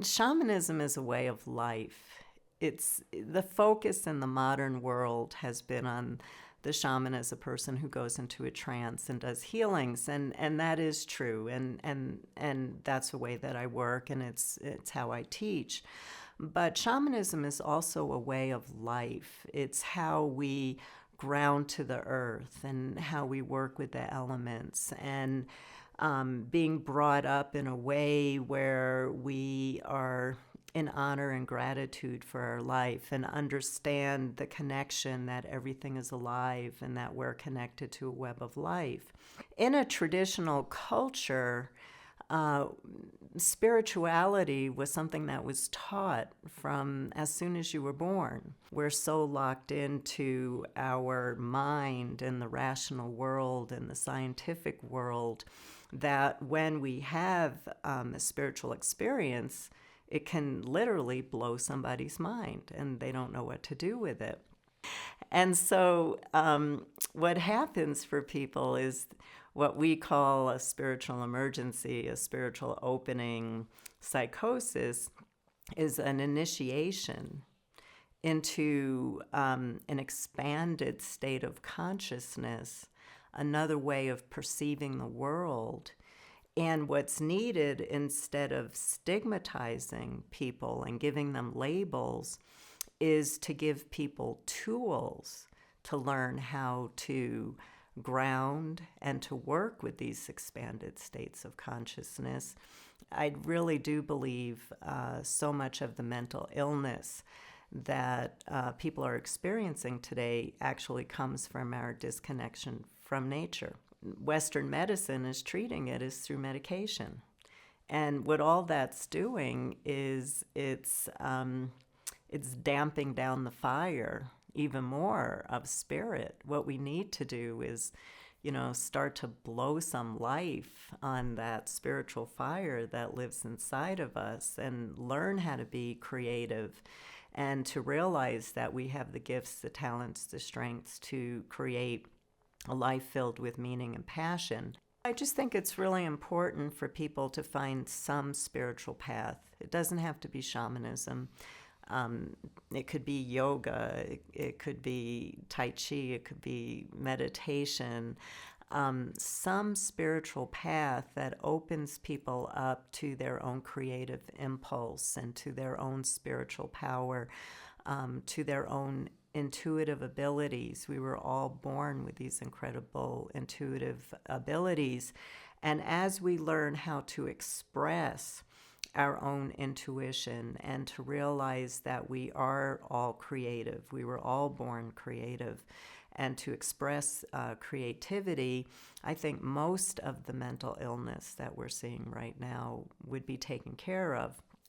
Shamanism is a way of life. It's the focus in the modern world has been on the shaman as a person who goes into a trance and does healings, and that is true, and that's the way that I work, and it's how I teach. But shamanism is also a way of life. It's how we ground to the earth and how we work with the elements, and being brought up in a way where we are in honor and gratitude for our life and understand the connection that everything is alive and that we're connected to a web of life. In a traditional culture, uh, spirituality was something that was taught from as soon as you were born. We're so locked into our mind and the rational world and the scientific world that when we have a spiritual experience, it can literally blow somebody's mind and they don't know what to do with it. And so, what happens for people is what we call a spiritual emergency, a spiritual opening. Psychosis is an initiation into an expanded state of consciousness, another way of perceiving the world. And what's needed, instead of stigmatizing people and giving them labels, is to give people tools to learn how to ground and to work with these expanded states of consciousness. I really do believe so much of the mental illness that people are experiencing today actually comes from our disconnection from nature. Western medicine is treating it is through medication. And what all that's doing is it's damping down the fire even more of spirit. What we need to do is, start to blow some life on that spiritual fire that lives inside of us and learn how to be creative and to realize that we have the gifts, the talents, the strengths to create a life filled with meaning and passion. I just think it's really important for people to find some spiritual path. It doesn't have to be shamanism. It could be yoga, it could be Tai Chi, it could be meditation, some spiritual path that opens people up to their own creative impulse and to their own spiritual power, to their own intuitive abilities. We were all born with these incredible intuitive abilities. And as we learn how to express our own intuition and to realize that we are all creative, we were all born creative, and to express creativity, I think most of the mental illness that we're seeing right now would be taken care of.